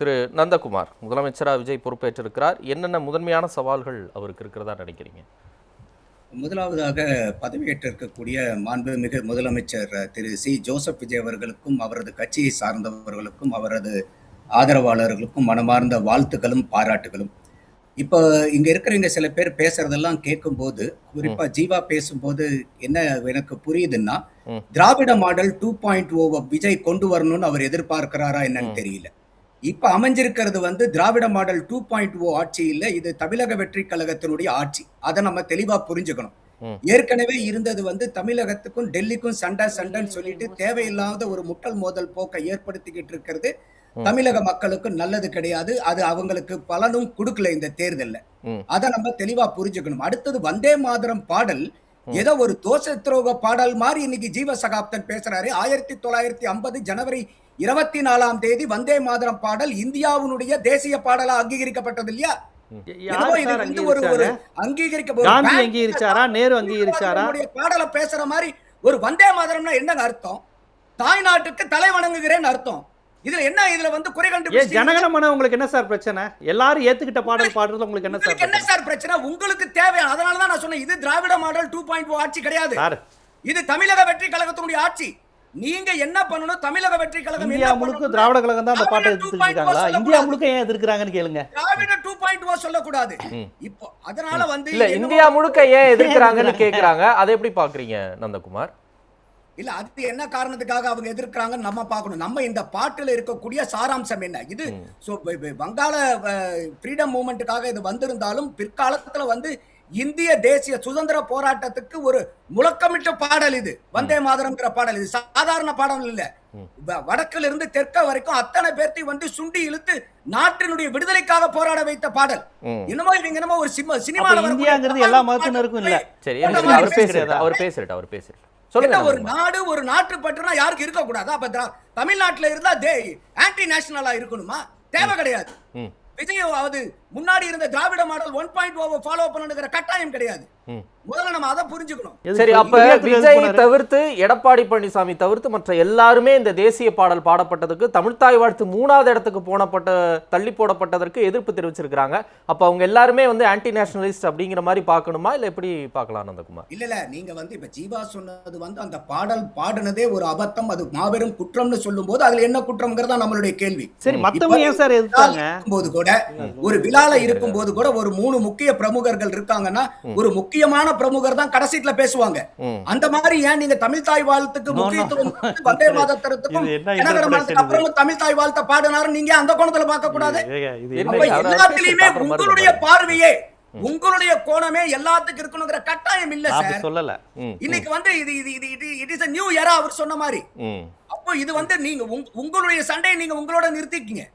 திரு நந்தகுமார் முதலமைச்சராக விஜய் பொறுப்பேற்றிருக்கிறார். என்னென்ன முதன்மையான சவால்கள் அவருக்கு இருக்கிறதா நினைக்கிறீங்க? முதலாவதாக பதவியேற்றிருக்கக்கூடிய மாண்புமிகு முதலமைச்சர் திரு சி ஜோசப் விஜய் அவர்களுக்கும் அவரது கட்சியை சார்ந்தவர்களுக்கும் அவரது ஆதரவாளர்களுக்கும் மனமார்ந்த வாழ்த்துக்களும் பாராட்டுகளும். இப்போ இங்க இருக்கிறவங்க சில பேர் பேசுறதெல்லாம் கேட்கும்போது, குறிப்பா ஜீவா பேசும்போது என்ன எனக்கு புரியுதுன்னா, திராவிட மாடல் 2.0 விஜய் கொண்டு வரணும்னு அவர் எதிர்பார்க்கிறாரா என்னன்னு தெரியல. இப்ப அமைஞ்சிருக்கிறது திராவிட மாடல் 2.0 ஆட்சி இல்ல, இது தமிழக வெற்றி கழகத்தினுடைய ஆட்சி. அதை நம்ம தெளிவா புரிஞ்சுக்கணும். ஏற்கனவே இருந்தது தமிழகத்துக்கும் டெல்லிக்கும் சண்டைன்னு சொல்லிட்டு தேவையில்லாத ஒரு முட்டல் மோதல் போக்கை ஏற்படுத்திக்கிட்டு இருக்கிறது தமிழக மக்களுக்கு நல்லது கிடையாது. அது அவங்களுக்கு பலனும் கொடுக்கல இந்த தேர்தல்ல. அதை நம்ம தெளிவா புரிஞ்சுக்கணும். அடுத்தது வந்தே மாதரம் பாடல் ஏதோ ஒரு தோசை துரோக பாடல் மாதிரி இன்னைக்கு ஜீவ சகாப்தன் பேசுறாரு. 1950 ஜனவரி 24 வந்தே மாதரம் பாடல் இந்தியாவினுடைய தேசிய பாடலா அங்கீகரிக்கப்பட்டது இல்லையா? பாடலை பேசுற மாதிரி ஒரு வந்தே மாதரம்னா என்னங்க அர்த்தம்? தாய்நாட்டுக்கு தலை வணங்குகிறேன்னு அர்த்தம். இதுல என்ன குறை கண்டுபிடிச்சு ஜனகணமன உங்களுக்கு என்ன சார் பிரச்சனை? எல்லாரும் ஏத்துக்கிட்ட பாடல் பாடுறது உங்களுக்கு என்ன சார் பிரச்சனை? உங்களுக்கு தேவையான அதனால தான் நான் சொன்னேன், இது திராவிட மாடல் 2.0 ஆட்சி கிடையாது, இது தமிழக வெற்றி கழகத்தினுடைய ஆட்சி. நீங்க என்ன பண்ணணும்? தமிழக வெற்றி கழகம் இந்தியா முழுக்க திராவிட கழகம் தான் அந்த பாட்டை எதிர்க்கிறாங்களா? இந்தியா முழுக்க ஏன் எதிர்க்கிறாங்கன்னு கேளுங்க. திராவிட 2.0 சொல்லக்கூடாது. இப்போ அதனால இல்ல இந்தியா முழுக்க ஏன் எதிர்க்கிறாங்கன்னு கேக்குறாங்க. அதை எப்படி பாக்குறீங்க நந்தகுமார்? இல்ல அது என்ன காரணத்துக்காக அவங்க எதிர்க்கிறாங்கன்னு நம்ம பார்க்கணும். நம்ம இந்த பாட்டுல இருக்கக்கூடிய சாராம்சம் என்ன? இது வங்காள ஃப்ரீடம் மூவ்மெண்ட்டுக்காக இது வந்திருந்தாலும் பிற்காலத்துல இந்திய தேசிய சுதந்திர போராட்டத்துக்கு ஒரு முழக்கமிட்ட பாடல் இது வந்தே மாதரம்ங்கிற பாடல். இது சாதாரண பாடல் இல்ல. வடக்குல இருந்து தெற்க வரைக்கும் அத்தனை பேர்த்தையும் சுண்டி இழுத்து நாட்டினுடைய விடுதலைக்காக போராட வைத்த பாடல். என்னமோ இவங்க என்னமோ ஒரு சினிமால இந்தியாங்கிறது எல்லா மதத்தினருக்கும் இல்ல. சரி, அவர் பேசுறாரு. ஒரு நாடு ஒரு நாட்டு பற்றுனா யாருக்கு இருக்க கூடாது? அப்ப தமிழ்நாட்டுல இருந்தா ஆன்டி நேஷனலா இருக்கணுமா? தேவை கிடையாது. விஜய் முன்னாடி இருந்த திராவிட மாடல் 1.0 ஃபாலோ பண்ணணுங்கிற கட்டாயம் கிடையாது. முதல்ல நம்ம அதை புரிஞ்சுக்கணும். சரி, அப்ப விஜய் தவிர்த்து எடப்பாடி பழனிசாமி தவிர்த்து மற்ற எல்லாருமே இந்த தேசிய பாடல் பாடப்பட்டதுக்கு தமிழ்த்தாய் வாழ்த்து 3வது இடத்துக்கு தள்ளி போடப்பட்டதற்கு எதிர்ப்பு தெரிவிச்சிருக்காங்க. அப்ப அவங்க எல்லாருமே ஆன்டி நேஷனலிஸ்ட் அப்படிங்கிற மாதிரி பார்க்கணுமா, இல்ல எப்படி பார்க்கலாம் நந்தகுமார்? இல்ல நீங்க இப்ப ஜீவா சொன்னது அந்த பாடல் பாடுனதே ஒரு அபத்தம், அது மாபெரும் குற்றம்னு சொல்லும் போது அதுல என்ன குற்றம்ங்கிறதா நம்மளுடைய கேள்வி. சரி, மத்தவங்க ஏன் சார் எதிர்த்தாங்க? போது கூட ஒரு விழால இருக்கும் போது கூட ஒரு 3 முக்கிய பிரமுகர்கள் இருக்காங்கன்னா ஒரு முக்கியமான பிரமுகர் தான் கடைசில பேசுவாங்க. அந்த மாதிரி ஏன் நீங்க தமிழ் தாய் வாழ்த்துக்கு முக்கியத்துவம் வந்தே மாதரத்துக்கும் அப்புறம் தமிழ் தாய் வாழ்த்த பாடினாரு நீங்க அந்த கோணத்துல பார்க்க கூடாது? எல்லாத்திலுமே உங்களுடைய பார்வையே உங்களுடைய கோணமே எல்லாத்துக்கும் இருக்கணுங்கிற கட்டாயம் இல்ல சார். சொல்லல இன்னைக்கு it is a new era அவர் சொன்ன மாதிரி. அப்போ இது நீங்க உங்களுடைய சண்டையை நீங்க உங்களோட நிறுத்திக்கீங்க.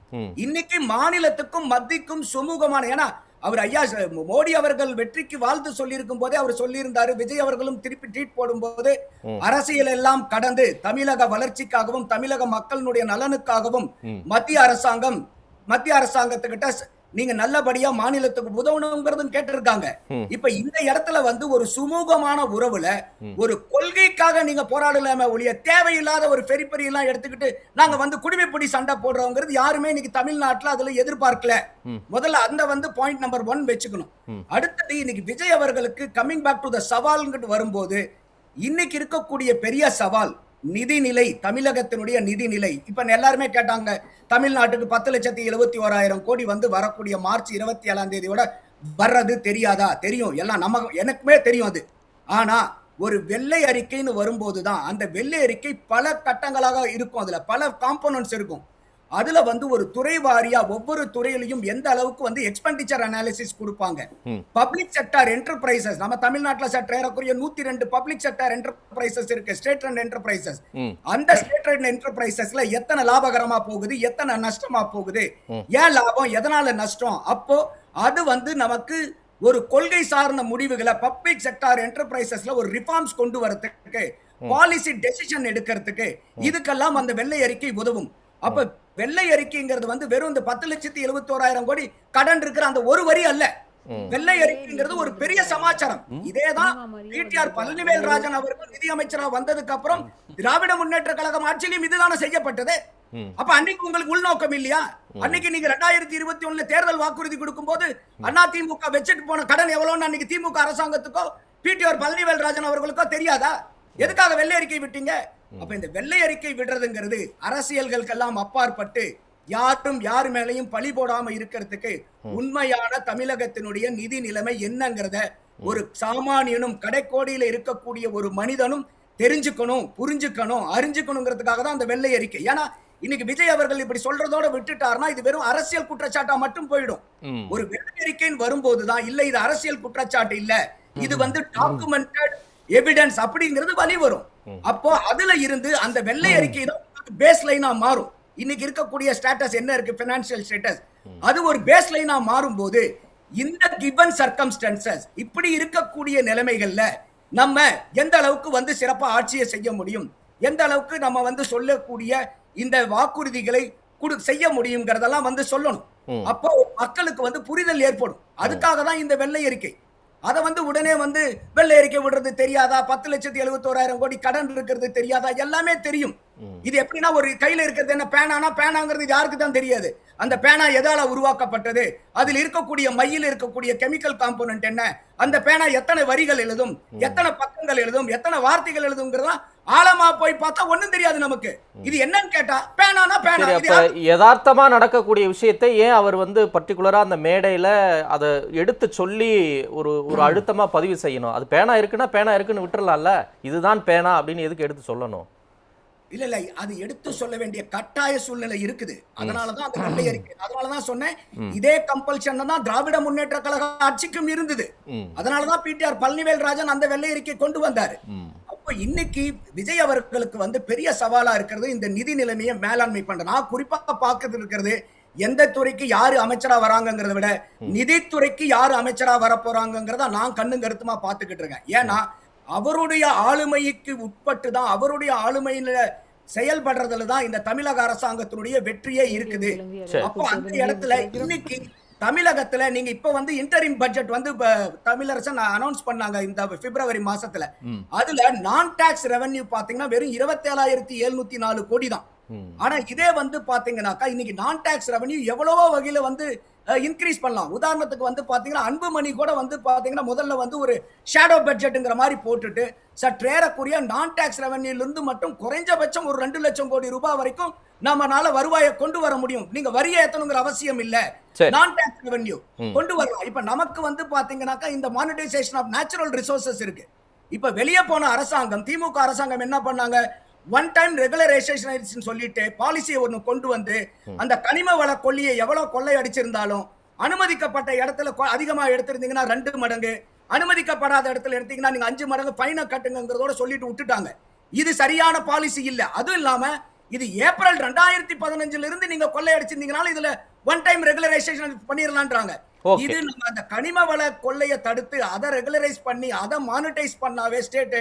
இன்னைக்கு மாநிலத்துக்கும் மத்திக்கும் சுமூகமான, ஏன்னா அவர் ஐயா மோடி அவர்கள் வெற்றிக்கு வாழ்த்து சொல்லி இருக்கும் போதே அவர் சொல்லி இருந்தாரு. விஜய் அவர்களும் திருப்பி ட்வீட் போடும் போது அரசியல் எல்லாம் கடந்து தமிழக வளர்ச்சிக்காகவும் தமிழக மக்களுடைய நலனுக்காகவும் மத்திய அரசாங்கத்துக்கிட்ட நீங்க நல்லபடியா மாநிலத்துக்கு உதவணுங்கிறது கேட்டிருக்காங்க. இப்ப இந்த இடத்துல ஒரு சுமூகமான உறவுல ஒரு கொள்கைக்காக நீங்க போராடலாம ஒழிய தேவையில்லாத ஒரு பெரிய எல்லாம் எடுத்துக்கிட்டு நாங்க குடிமைப்படி சண்டை போடுறோங்கிறது யாருமே இன்னைக்கு தமிழ்நாட்டுல அதுல எதிர்பார்க்கல. முதல்ல அந்த பாயிண்ட் நம்பர் 1 வச்சுக்கணும். அடுத்தது இன்னைக்கு விஜய் அவர்களுக்கு கம்மிங் பேக் டு த சவால்ங்கிட்டு வரும்போது இன்னைக்கு இருக்கக்கூடிய பெரிய சவால் நிதிநிலை, தமிழகத்தினுடைய நிதிநிலை. இப்ப எல்லாருமே கேட்டாங்க, தமிழ்நாட்டுக்கு 10,71,000 கோடி வரக்கூடிய மார்ச் 27 வர்றது தெரியாதா? தெரியும், எல்லாம் எனக்குமே தெரியும் அது. ஆனா ஒரு வெள்ளை அறிக்கைன்னு வரும்போதுதான் அந்த வெள்ளை அறிக்கை பல கட்டங்களாக இருக்கும், அதுல பல காம்போனன்ட்ஸ் இருக்கும். அதுல ஒரு துறை வாரியா ஒவ்வொரு துறையிலையும் எந்த அளவுக்கு எக்ஸ்பெண்டிச்சர் அனாலிசிஸ் கொடுப்பாங்க. பப்ளிக் செக்டார் என்டர்பிரைசஸ், நம்ம தமிழ்நாட்டுல ஏறக்குறைய 102 பப்ளிக் செக்டார் என்டர்பிரைசஸ் இருக்கு, ஸ்டேட் ரன் என்டர்பிரைசஸ். அந்த ஸ்டேட் ரன் என்டர்பிரைசஸ்ல எத்தனை லாபகரமா போகுது, எத்தனை நஷ்டமா போகுது, ஏன் லாபம், எதனால நஷ்டம், அப்போ அது நமக்கு ஒரு கொள்கை சார்ந்த முடிவுகளை பப்ளிக் செக்டார் என்டர்பிரைசஸ்ல ஒரு ரிஃபார்ம்ஸ் கொண்டு வரதுக்கு, பாலிசி டெசிஷன் எடுக்கிறதுக்கு இதுக்கெல்லாம் அந்த வெள்ளை அறிக்கை உதவும். அப்ப வெள்ளை அறிக்கைங்கிறது வெறும் இந்த 10,71,000 கோடி கடன் இருக்கிற அந்த ஒரு வரி அல்ல. வெள்ளை அறிக்கைங்கிறது ஒரு பெரிய சமாச்சாரம். இதேதான் பிடிஆர் பழனிவேல் ராஜன் அவர்கள் நிதி அமைச்சராக வந்ததுக்கு அப்புறம் திராவிட முன்னேற்ற கழகம் ஆட்சியிலும் இதுதானே செய்யப்பட்டது. அப்ப அன்னைக்கு உங்களுக்கு உள்நோக்கம் இல்லையா? அன்னைக்கு நீங்க 2021 தேர்தல் வாக்குறுதி கொடுக்கும் போது அதிமுக வச்சுட்டு போன கடன் எவ்வளவுன்னு அன்னைக்கு திமுக அரசாங்கத்துக்கோ பிடிஆர் பழனிவேல்ராஜன் அவர்களுக்கோ தெரியாதா? எதுக்காக வெள்ளை அறிக்கை விட்டீங்க? அப்ப இந்த வெள்ளை அறிக்கை விடுறதுங்கிறது அரசியல்களுக்கெல்லாம் அப்பாற்பட்டு யாரும் யார் மேலையும் பழி போடாம இருக்கிறதுக்கு உண்மையான தமிழகத்தினுடைய நிதி நிலைமை என்னங்கிறத ஒரு சாமானியனும் கடைக்கோடியில இருக்கக்கூடிய ஒரு மனிதனும் தெரிஞ்சுக்கணும், புரிஞ்சுக்கணும், அறிஞ்சுக்கணுங்கிறதுக்காக தான் அந்த வெள்ளை அறிக்கை. ஏன்னா இன்னைக்கு விஜய் அவர்கள் இப்படி சொல்றதோட விட்டுட்டாருன்னா இது வெறும் அரசியல் குற்றச்சாட்டா மட்டும் போயிடும். ஒரு வெள்ளை அறிக்கைன்னு வரும்போதுதான் இல்ல இது அரசியல் குற்றச்சாட்டு இல்ல, இது டாக்குமெண்டட் எவிடன்ஸ் அப்படிங்கிறது வழி வரும். அப்போ அதுல இருந்து அந்த வெள்ளை அறிக்கை தான் பேஸ் லைனா மாறும். இன்னைக்கு இருக்கக்கூடிய ஸ்டேட்டஸ் என்ன இருக்கு, பினான்சியல் ஸ்டேட்டஸ், அது ஒரு பேஸ் லைனா மாறும் போது இந்த கிவன் சர்க்கம்ஸ்டன்சஸ் இப்படி இருக்கக்கூடிய நிலைமைகள்ல நம்ம எந்த அளவுக்கு சிறப்பா ஆட்சியை செய்ய முடியும், எந்த அளவுக்கு நம்ம சொல்லக்கூடிய இந்த வாக்குறுதிகளை செய்ய முடியுங்கிறதெல்லாம் சொல்லணும். அப்போ மக்களுக்கு புரிதல் ஏற்படும். அதுக்காக தான் இந்த வெள்ளை அறிக்கை. அதை உடனே வெள்ளை அறிக்கை விடுறது தெரியாதா, 10,71,000 கோடி கடன் இருக்கிறது தெரியாதா, எல்லாமே தெரியும். இது எப்படின்னா ஒரு கையில இருக்கிறது என்ன பேனானா, பேனாங்கிறது யாருக்கு தான் தெரியாது. அந்த பேனா எதால உருவாக்கப்பட்டது, அதில் இருக்கக்கூடிய மையில் இருக்கக்கூடிய கெமிக்கல் காம்போனன்ட் என்ன, அந்த பேனா எத்தனை வரிகள் எழுதும், எத்தனை பக்கங்கள் எழுதும், எத்தனை வார்த்தைகள் எழுதுங்கிறதா ஆழமா போய் பார்த்தா ஒண்ணும் தெரியாது நமக்கு. இது என்னன்னு கேட்டா பேனானா பேனா. யதார்த்தமா நடக்கக்கூடிய விஷயத்தை ஏன் அவர் பர்டிகுலரா அந்த மேடையில அதை எடுத்து சொல்லி ஒரு ஒரு அழுத்தமா பதிவு செய்யணும்? அது பேனா இருக்குன்னா பேனா இருக்குன்னு விட்டுறலாம்ல, இதுதான் பேனா அப்படின்னு எதுக்கு எடுத்து சொல்லணும்? இல்ல அது எடுத்து சொல்ல வேண்டிய கட்டாய சூழ்நிலை இருக்குது. அதனாலதான் அந்த வெள்ளை அறிக்கை. அதனாலதான் சொன்னேன், இதே கம்பல்ஷன் தான் திராவிட முன்னேற்ற கழக ஆட்சிக்கும் இருந்தது. அதனாலதான் பிடிஆர் பழனிவேல்ராஜன் அந்த வெள்ளை அறிக்கை கொண்டு வந்தாரு. அப்போ இன்னைக்கு விஜய் அவர்களுக்கு பெரிய சவாலா இருக்கிறது இந்த நிதி நிலைமையை மேலாண்மை பண்ற. நான் குறிப்பா பார்க்கிறது இருக்கிறது, எந்த துறைக்கு யாரு அமைச்சரா வராங்கிறத விட நிதித்துறைக்கு யாரு அமைச்சரா வர போறாங்கிறத நான் கண்ணும் கருத்துமா பார்த்துக்கிட்டு இருக்கேன். ஏன்னா அவருடைய ஆளுமைக்கு உட்பட்டு தான், அவருடைய ஆளுமையில செயல்படுறதுல தான் இந்த தமிழக அரசாங்கத்தினுடைய வெற்றியே இருக்குது. அப்போ அந்த இடத்துல இன்னைக்கு தமிழகத்துல நீங்க இப்ப இன்டரிம் பட்ஜெட் தமிழரசு அனௌன்ஸ் பண்ணாங்க இந்த பிப்ரவரி மாசத்துல. அதுல நான் டாக்ஸ் ரெவென்யூ பாத்தீங்கன்னா வெறும் 27,704 கோடி தான். ஆனா இதே பாத்தீங்கன்னாக்கா இன்னைக்கு நான் டாக்ஸ் ரெவென்யூ எவ்வளவோ வகையில இன்க்ரீஸ் பண்ணலாம். உதாரணத்துக்கு பாத்தீங்கன்னா அன்புமணி கூட பாத்தீங்கன்னா முதல்ல ஒரு ஷேடோ பட்ஜெட்ங்கிற மாதிரி போட்டுட்டு சற்றேறக்குரிய நான் டாக்ஸ் ரெவென்யூல இருந்து மட்டும் குறைஞ்சபட்சம் ஒரு 2 லட்சம் கோடி ரூபாய் வரைக்கும் நம்மனால வருவாயை கொண்டு வர முடியும். நீங்க வரியை ஏத்தணுங்கிற அவசியம் இல்ல, நான் டாக்ஸ் ரெவென்யூ கொண்டு வரலாம். இப்ப நமக்கு பாத்தீங்கன்னாக்கா இந்த மானிட்டைசேஷன் ஆஃப் நேச்சுரல் ரிசோர்சஸ் இருக்கு. இப்ப வெளியே போன அரசாங்கம், திமுக அரசாங்கம் என்ன பண்ணாங்க, ஒன் டைம் ரெகுலரைசேஷன் சொல்லிட்டு பாலிசியை ஒண்ணு கொண்டு அந்த கனிம வள கொள்ளையை எவ்வளவு கொள்ளை அடிச்சிருந்தாலும் அனுமதிக்கப்பட்ட இடத்துல அதிகமா எடுத்திருந்தீங்கன்னா 2 மடங்கு, அனுமதிக்கப்படாத இடத்துல எடுத்தீங்கன்னா நீங்க 5 மடங்கு ஃபைனை கட்டுங்கிறதோட சொல்லிட்டு விட்டுட்டாங்க. இது சரியான பாலிசி இல்ல. அதுவும் இல்லாம இது ஏப்ரல் 2015 இருந்து நீங்க கொள்ளை அடிச்சிருந்தீங்கனால இதுல ஒன் டைம் ரெகுலரைசேஷன் பண்ணிடலான்றாங்க. இது நம்ம அந்த கனிம வள கொள்ளையை தடுத்து அதை ரெகுலரைஸ் பண்ணி அதை மானிட்டைஸ் பண்ணாவே ஸ்டேட்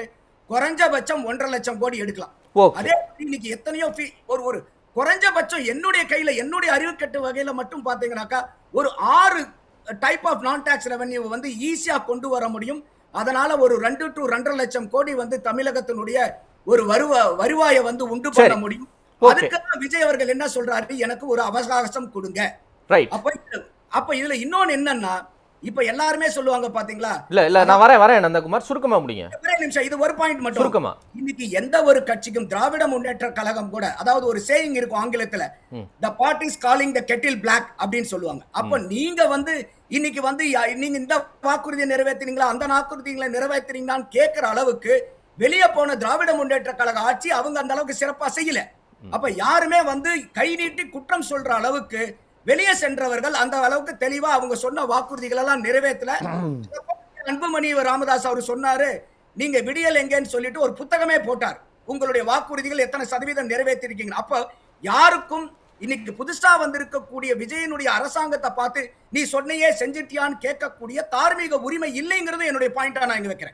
குறைஞ்சபட்சம் 1.5 லட்சம் கோடி எடுக்கலாம். அதே இன்னைக்கு எத்தனையோ ஒரு குறைஞ்சபட்சம் என்னுடைய கையில என்னுடைய அறிவுக்கட்டு வகையில மட்டும் பாத்தீங்கன்னாக்கா ஒரு 6 டைப் ஆஃப் நான் டாக்ஸ் ரெவென்யூ ஈஸியா கொண்டு வர முடியும். அதனால ஒரு 2 to 2.5 லட்சம் கோடி இதுனுடைய ஒரு வருவாயை உண்டு பண்ண முடியும். அதுக்கு விஜய் அவர்கள் என்ன சொல்றாரு, எனக்கு ஒரு அவகாசம் கொடுங்க. அப்ப இதுல இன்னொன்னு என்னன்னா, இப்ப எல்லாருமே சொல்லுவாங்க பாத்தீங்களா, இல்ல நான் வரேன் நந்தகுமார், சுருக்கமா முடிங்க. ஒரே நிமிஷம், இது ஒரு பாயிண்ட் மட்டும் சுருக்கமா. இன்னைக்கு எந்த ஒரு கட்சிக்கும் திராவிட முன்னேற்ற கழகம் கூட, அதாவது ஒரு சேயிங் இருக்கும் ஆங்கிலத்துல, the party is calling the kettle black அப்படின்னு சொல்லுவாங்க. அப்ப நீங்க இன்னைக்கு நீங்க இந்த வாக்குறுதியை நிறைவேற்றினீங்களா, அந்த வாக்குறுதிகளை நிறைவேற்றினீங்களான்னு கேட்கிற அளவுக்கு வெளியே போன திராவிட முன்னேற்ற கழக ஆட்சி அவங்க அந்த அளவுக்கு சிறப்பா செய்யல. அப்ப யாருமே கை நீட்டி குற்றம் சொல்ற அளவுக்கு வெளியே சென்றவர்கள் அந்த அளவுக்கு தெளிவா அவங்க சொன்ன வாக்குறுதிகள் எல்லாம் நிறைவேற்றல. அன்புமணி ராமதாஸ் அவர் சொன்னாரு, நீங்க விடியல் எங்கன்னு சொல்லிட்டு ஒரு புத்தகமே போட்டார், உங்களுடைய வாக்குறுதிகள் எத்தனை சதவீதம் நிறைவேற்றிருக்கீங்க. அப்ப யாருக்கும் இன்னைக்கு புதுசா வந்திருக்கக்கூடிய விஜயனுடைய அரசாங்கத்தை பார்த்து நீ சொன்னையே செஞ்சிட்டியான்னு கேட்கக்கூடிய தார்மீக உரிமை இல்லைங்கிறது என்னுடைய பாயிண்டா நான் இங்க வைக்கிறேன்.